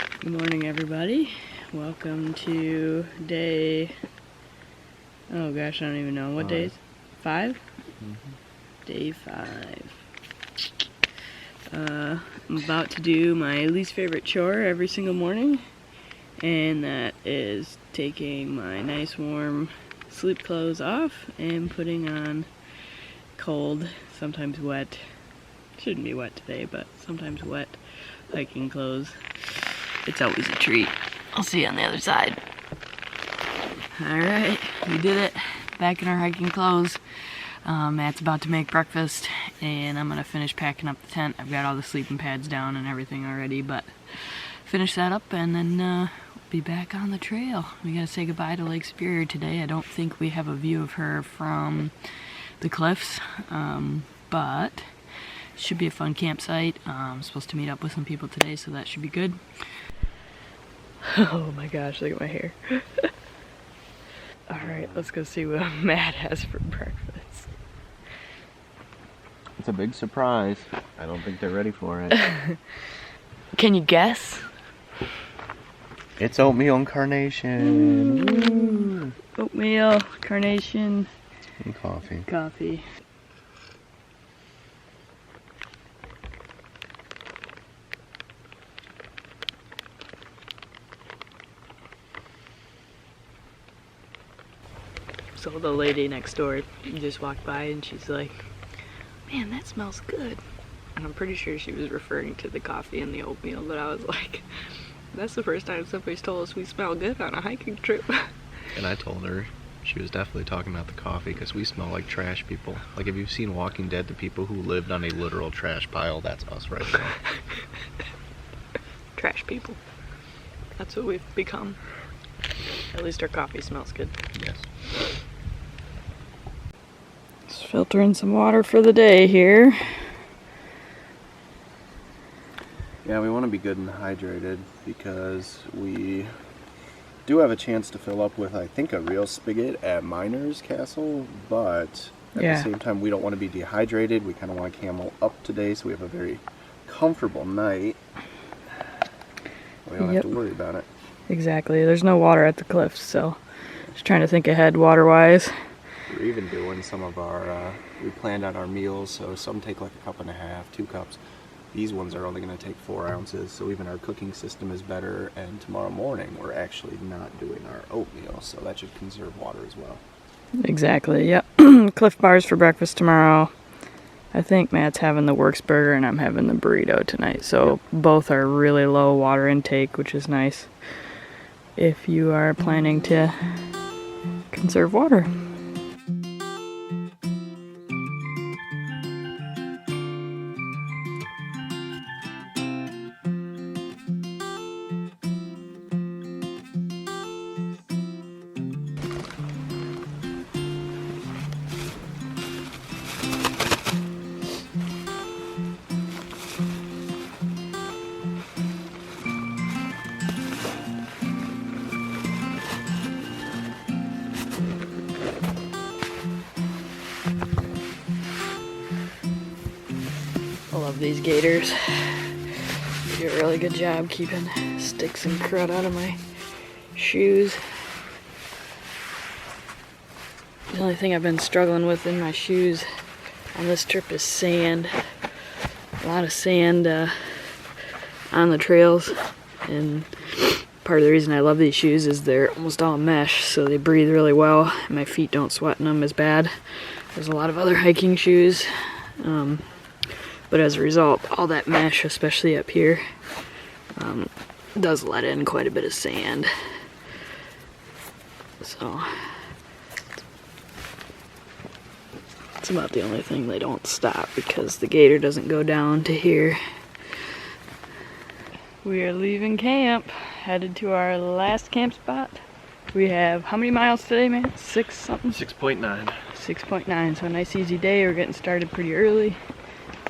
Good morning, everybody. Welcome to day, oh gosh, I don't even know. What day is it? 5? Day 5. I'm about to do my least favorite chore every single morning, and that is taking my nice warm sleep clothes off and putting on cold, sometimes wet, shouldn't be wet today, but sometimes wet hiking clothes. It's always a treat. I'll see you on the other side. Alright, we did it. Back in our hiking clothes. Matt's about to make breakfast, and I'm gonna finish packing up the tent. I've got all the sleeping pads down and everything already, but finish that up and then we'll be back on the trail. We gotta say goodbye to Lake Superior today. I don't think we have a view of her from the cliffs, but it should be a fun campsite. I'm supposed to meet up with some people today, so that should be good. Oh my gosh, look at my hair. Alright, let's go see what Matt has for breakfast. It's a big surprise. I don't think they're ready for it. Can you guess? It's oatmeal and carnation. Ooh. Oatmeal, carnation, and coffee. Coffee. So the lady next door just walked by and she's like, man, that smells good. And I'm pretty sure she was referring to the coffee and the oatmeal, but I was like, that's the first time somebody's told us we smell good on a hiking trip. And I told her she was definitely talking about the coffee because we smell like trash people. Like, if you've seen Walking Dead, the people who lived on a literal trash pile, that's us right now. Trash people. That's what we've become. At least our coffee smells good. Yes. Just filtering some water for the day here. Yeah, we want to be good and hydrated because we do have a chance to fill up with, I think, a real spigot at Miner's Castle, but at the same time, we don't want to be dehydrated. We kind of want to camel up today so we have a very comfortable night. We don't have to worry about it. Exactly. There's no water at the cliffs, so just trying to think ahead water-wise. We're even doing some of our, we planned out our meals, so some take like a cup and a half, 2 cups. These ones are only going to take 4 ounces, so even our cooking system is better, and tomorrow morning we're actually not doing our oatmeal, so that should conserve water as well. Exactly, yep. Cliff bars for breakfast tomorrow. I think Matt's having the Works burger and I'm having the burrito tonight, so both are really low water intake, which is nice if you are planning to conserve water. I love these gaiters. They do a really good job keeping sticks and crud out of my shoes. The only thing I've been struggling with in my shoes on this trip is sand. A lot of sand on the trails, and part of the reason I love these shoes is they're almost all mesh, so they breathe really well and my feet don't sweat in them as bad as a lot of other hiking shoes. But as a result, all that mesh, especially up here, does let in quite a bit of sand. So it's about the only thing they don't stop, because the gator doesn't go down to here. We are leaving camp, headed to our last camp spot. We have how many miles today, man? 6 something? 6.9. 6.9, so a nice easy day. We're getting started pretty early.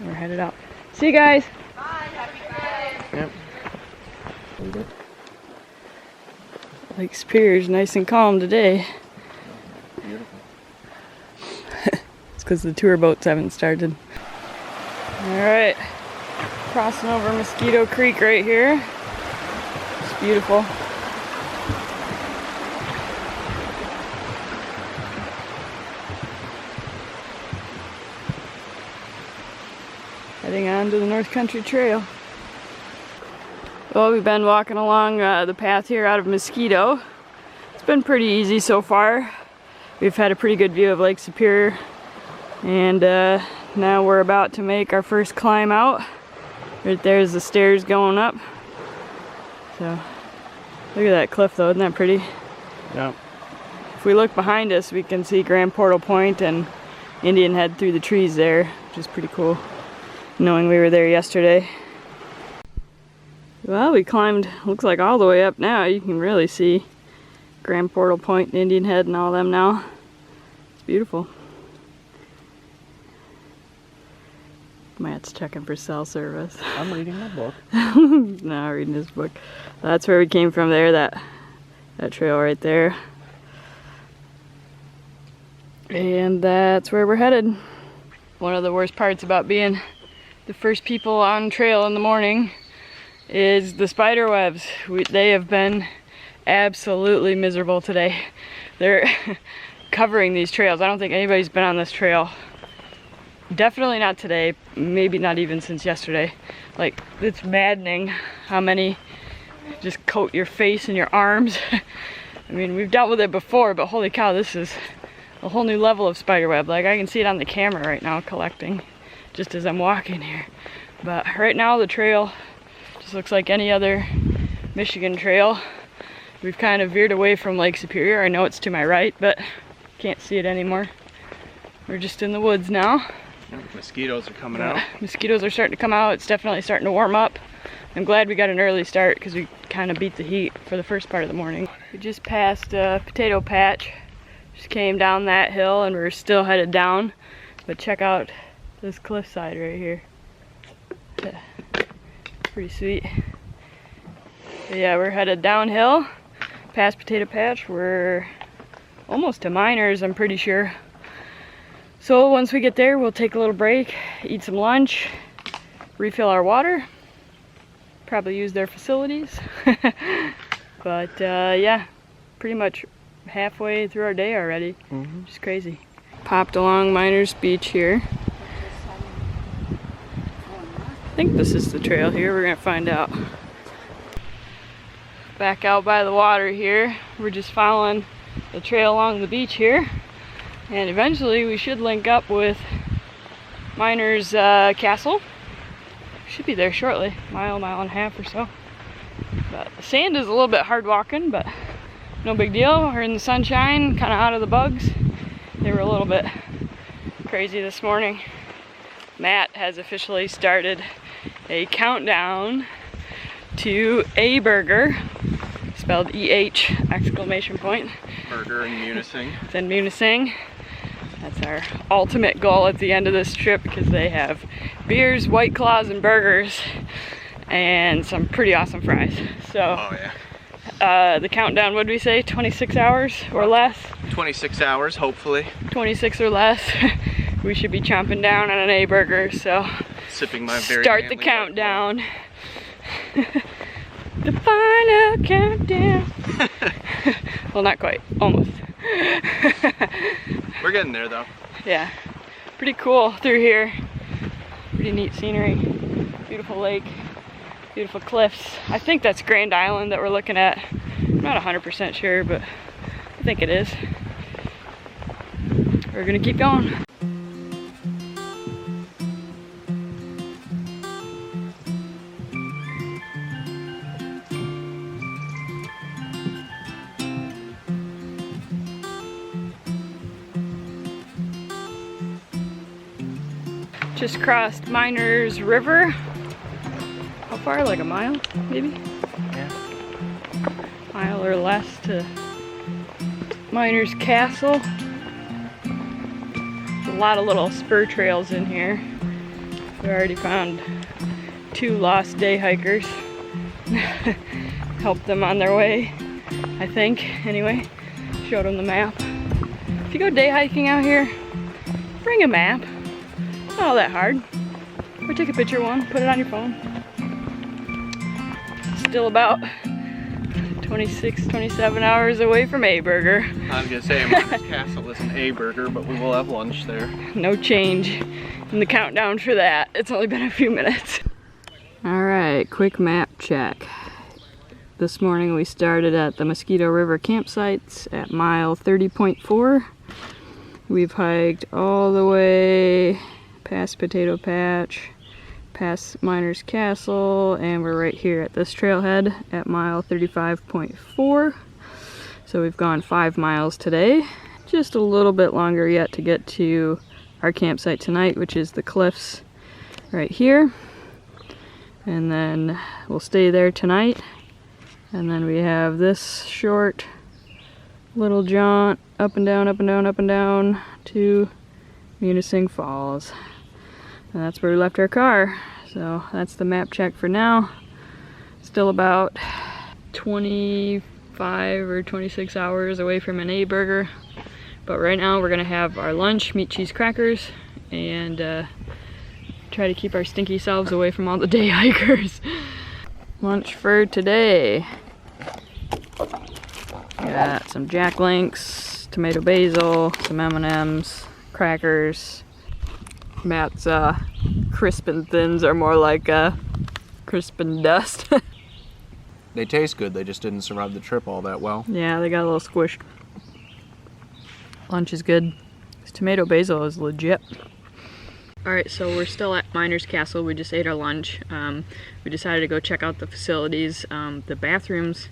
We're headed out. See you guys. Bye. Happy Friday. Yep. Lake Superior's nice and calm today. Beautiful. It's because the tour boats haven't started. Alright. Crossing over Mosquito Creek right here. beautiful. Heading on to the North Country Trail. Well, we've been walking along the path here out of Mosquito. It's been pretty easy so far. We've had a pretty good view of Lake Superior, and now we're about to make our first climb out. Right there's the stairs going up. So, look at that cliff though, isn't that pretty? Yep. If we look behind us, we can see Grand Portal Point and Indian Head through the trees there, which is pretty cool, knowing we were there yesterday. Well, we climbed, looks like all the way up now. You can really see Grand Portal Point and Indian Head and all them now. It's beautiful. Matt's checking for cell service. I'm reading my book. No, reading his book. That's where we came from there, that trail right there. And that's where we're headed. One of the worst parts about being the first people on trail in the morning is the spider webs. They have been absolutely miserable today. They're covering these trails. I don't think anybody's been on this trail. Definitely not today, maybe not even since yesterday. Like, it's maddening how many just coat your face and your arms. I mean, we've dealt with it before, but holy cow, this is a whole new level of spider web. Like, I can see it on the camera right now collecting just as I'm walking here. But right now the trail just looks like any other Michigan trail. We've kind of veered away from Lake Superior. I know it's to my right, but can't see it anymore. We're just in the woods now. Mosquitoes are coming out. Mosquitoes are starting to come out. It's definitely starting to warm up. I'm glad we got an early start because we kind of beat the heat for the first part of the morning. We just passed a potato patch. Just came down that hill and we're still headed down. But check out this cliffside right here. Pretty sweet. But yeah, we're headed downhill past Potato Patch. We're almost to Miners, I'm pretty sure. So once we get there, we'll take a little break, eat some lunch, refill our water, probably use their facilities. But yeah, pretty much halfway through our day already, which is crazy. Popped along Miners Beach here. I think this is the trail here, we're gonna find out. Back out by the water here, we're just following the trail along the beach here. And eventually we should link up with Miners Castle. Should be there shortly, mile and a half or so. But the sand is a little bit hard walking, but no big deal. We're in the sunshine, kind of out of the bugs. They were a little bit crazy this morning. Matt has officially started a countdown to a burger, spelled E-H, exclamation point. Burger in Munising. It's in Munising. That's our ultimate goal at the end of this trip because they have beers, White Claws, and burgers, and some pretty awesome fries. So, oh yeah. The countdown, what did we say? 26 hours or less? 26 hours, hopefully. 26 or less. We should be chomping down on an A burger, so Sipping my very start the countdown. The final countdown. Well, not quite, almost. We're getting there though. Yeah, pretty cool through here. Pretty neat scenery. Beautiful lake, beautiful cliffs. I think that's Grand Island that we're looking at. I'm not 100% sure, but I think it is. We're gonna keep going. Just crossed Miners River. How far? Like a mile, maybe? Yeah. Mile or less to Miners Castle. There's a lot of little spur trails in here. We already found 2 lost day hikers. Helped them on their way, I think. Anyway, showed them the map. If you go day hiking out here, bring a map. Not all that hard. Or take a picture of one, put it on your phone. Still about 26, 27 hours away from A Burger. I was gonna say Miners Castle isn't A Burger, but we will have lunch there. No change in the countdown for that. It's only been a few minutes. All right, quick map check. This morning we started at the Mosquito River campsites at mile 30.4. We've hiked all the way past Potato Patch, past Miners Castle, and we're right here at this trailhead at mile 35.4. So we've gone 5 miles today. Just a little bit longer yet to get to our campsite tonight, which is the Cliffs right here. And then we'll stay there tonight. And then we have this short little jaunt up and down, up and down, up and down to Munising Falls. And that's where we left our car. So that's the map check for now. Still about 25 or 26 hours away from an A Burger. But right now we're gonna have our lunch, meat, cheese, crackers, and try to keep our stinky selves away from all the day hikers. Lunch for today. Got some Jack Links, tomato basil, some M&Ms, crackers. Matt's crisp and thins are more like crisp and dust. They taste good, they just didn't survive the trip all that well. Yeah, they got a little squished. Lunch is good. This tomato basil is legit. Alright, so we're still at Miners Castle. We just ate our lunch. We decided to go check out the facilities. The bathrooms,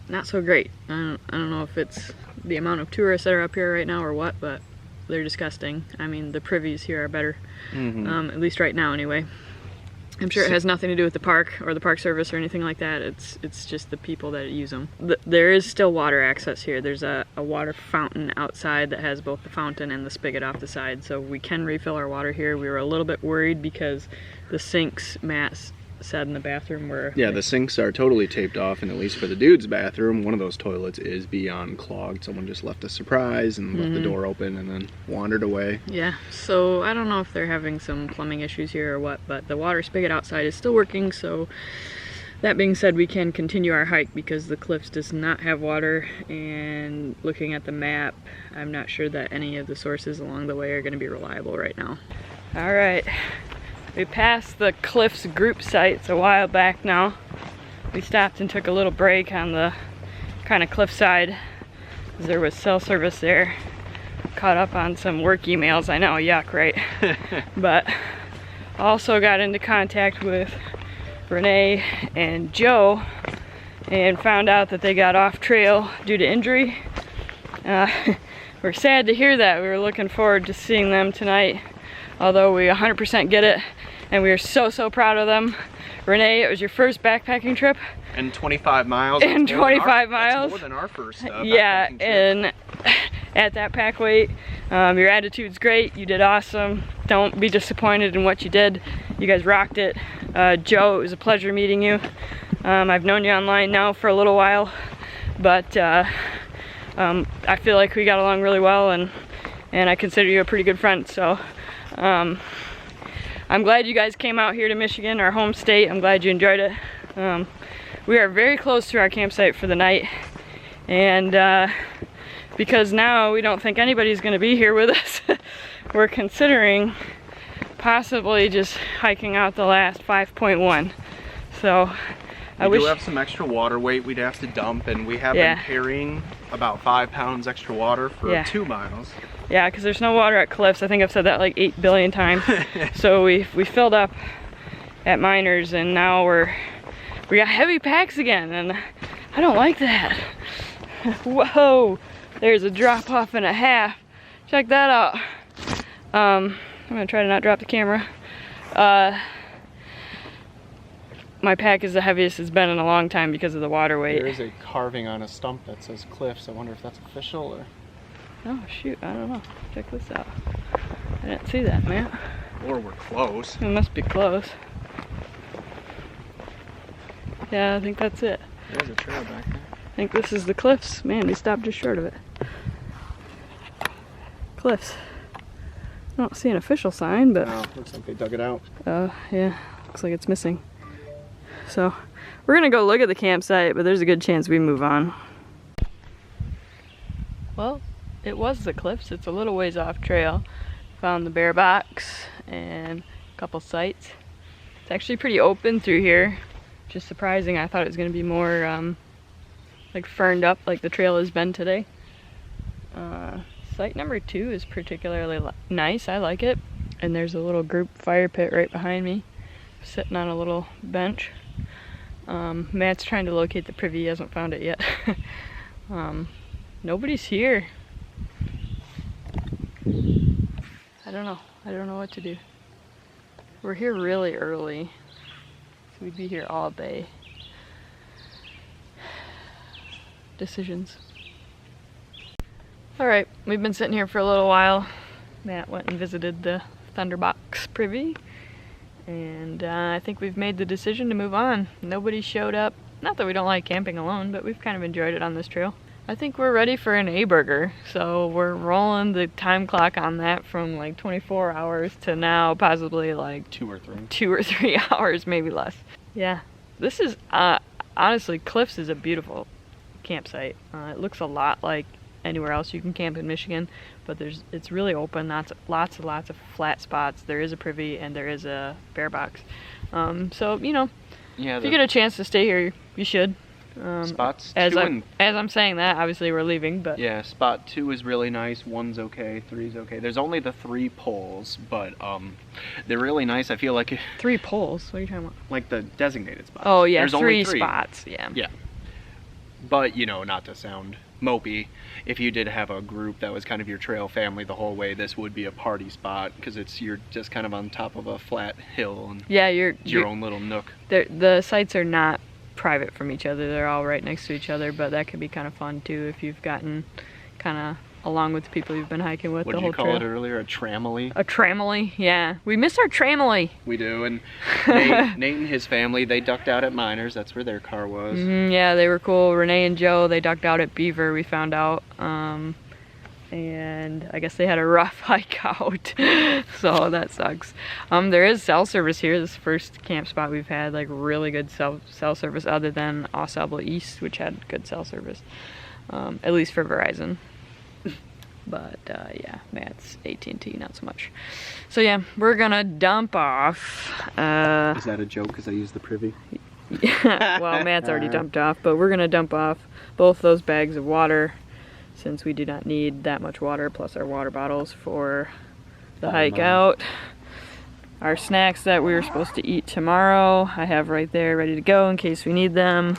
not so great. I don't know if it's the amount of tourists that are up here right now or what, but they're disgusting. I mean, the privies here are better, at least right now anyway. I'm sure it has nothing to do with the park or the park service or anything like that. It's just the people that use them. There is still water access here. There's a water fountain outside that has both the fountain and the spigot off the side, so we can refill our water here. We were a little bit worried because the sinks, Matt said in the bathroom, were... Yeah, the sinks are totally taped off, and at least for the dude's bathroom, one of those toilets is beyond clogged. Someone just left a surprise and left the door open and then wandered away. Yeah, so I don't know if they're having some plumbing issues here or what, but the water spigot outside is still working, so that being said, we can continue our hike because the Cliffs does not have water, and looking at the map, I'm not sure that any of the sources along the way are going to be reliable right now. All right. We passed the Cliffs group sites a while back now. We stopped and took a little break on the kind of cliff side because there was cell service there. Caught up on some work emails. I know, yuck, right? But also got into contact with Renee and Joe and found out that they got off trail due to injury. We're sad to hear that. We were looking forward to seeing them tonight, although we 100% get it, and we are so proud of them. Renee, it was your first backpacking trip. And 25 miles. And 25 miles. That's more than our first yeah, backpacking trip. and at that pack weight, your attitude's great. You did awesome. Don't be disappointed in what you did. You guys rocked it. Joe, it was a pleasure meeting you. I've known you online now for a little while, but I feel like we got along really well, and I consider you a pretty good friend. So I'm glad you guys came out here to Michigan, our home state. I'm glad you enjoyed it. We are very close to our campsite for the night, and because now we don't think anybody's going to be here with us, we're considering possibly just hiking out the last 5.1. So we do have some extra water weight we'd have to dump, and we have been carrying about 5 pounds extra water for 2 miles. Yeah, because there's no water at Cliffs. I think I've said that like 8 billion times. So we filled up at Miners, and now we got heavy packs again, and I don't like that. Whoa, there's a drop off and a half. Check that out. I'm gonna try to not drop the camera. My pack is the heaviest it's been in a long time because of the water weight. There is a carving on a stump that says Cliffs. I wonder if that's official or... Oh shoot, I don't know. Check this out. I didn't see that, man. Or we're close. It must be close. Yeah, I think that's it. There's a trail back there. I think this is the Cliffs. Man, we stopped just short of it. Cliffs. I don't see an official sign, but... Oh, looks like they dug it out. Yeah, looks like it's missing. So, We're gonna go look at the campsite, but there's a good chance we move on. Well, it was the Cliffs. It's a little ways off trail. Found the bear box and a couple sites. It's actually pretty open through here. Just surprising. I thought it was gonna be more like ferned up like the trail has been today. Site number 2 is particularly nice. I like it. And there's a little group fire pit right behind me, sitting on a little bench. Matt's trying to locate the privy. He hasn't found it yet. Nobody's here. I don't know. I don't know what to do. We're here really early, so we'd be here all day. Decisions. Alright, we've been sitting here for a little while. Matt went and visited the Thunderbox privy, and I think we've made the decision to move on. Nobody showed up. Not that we don't like camping alone, but we've kind of enjoyed it on this trail. I think we're ready for an A-burger, so we're rolling the time clock on that from like 24 hours to now possibly like 2 or 3 hours, maybe less. Yeah, this is honestly, Cliffs is a beautiful campsite. It looks a lot like anywhere else you can camp in Michigan, but it's really open. Lots of flat spots. There is a privy and there is a bear box. So you know, yeah, if you get a chance to stay here, you should. Spots as I'm saying that, obviously we're leaving, but yeah, spot 2 is really nice. 1's okay. 3's okay. There's only the 3 poles, but they're really nice. I feel like 3 poles. What are you talking about? Like the designated spots. Oh yeah, there's three only 3 spots. Yeah. Yeah. But you know, not to sound mopey, if you did have a group that was kind of your trail family the whole way, this would be a party spot because you're just kind of on top of a flat hill and yeah, you're your own little nook. The sites are not private from each other. They're all right next to each other, but that could be kind of fun too if you've gotten kind of along with the people you've been hiking with the whole trail. What did you call it earlier? A tramily? A tramily, yeah. We miss our tramily. We do, and Nate and his family, they ducked out at Miners. That's where their car was. Yeah, they were cool. Renee and Joe, they ducked out at Beaver, we found out. And I guess they had a rough hike out, so that sucks. There is cell service here. This is the first camp spot we've had like really good cell service other than Osable East, which had good cell service, at least for Verizon. But yeah, Matt's AT&T, not so much. So yeah, we're gonna dump off. Is that a joke because I used the privy? Yeah, well, Matt's already dumped off, but we're gonna dump off both those bags of water since we do not need that much water, plus our water bottles for the hike out. Our snacks that we were supposed to eat tomorrow, I have right there ready to go in case we need them.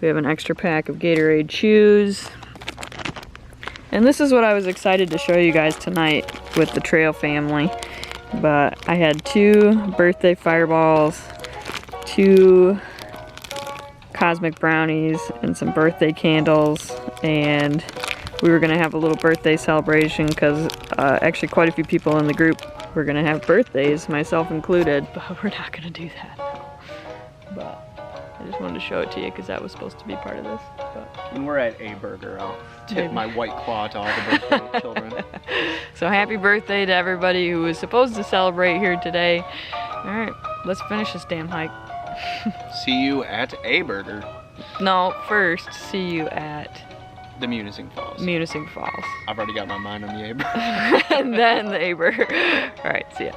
We have an extra pack of Gatorade chews. And this is what I was excited to show you guys tonight with the trail family. But I had 2 birthday fireballs, 2 cosmic brownies, and some birthday candles. And we were gonna have a little birthday celebration because actually quite a few people in the group were gonna have birthdays, myself included, but we're not gonna do that now. But I just wanted to show it to you because that was supposed to be part of this. But when we're at A-burger, I'll tip my white claw to all the birthday children. So happy birthday to everybody who was supposed to celebrate here today. Alright, let's finish this damn hike. See you at A-burger. No, first, see you at the Munising Falls. Munising Falls. I've already got my mind on the A-burger. And then the A-burger. Alright, see ya.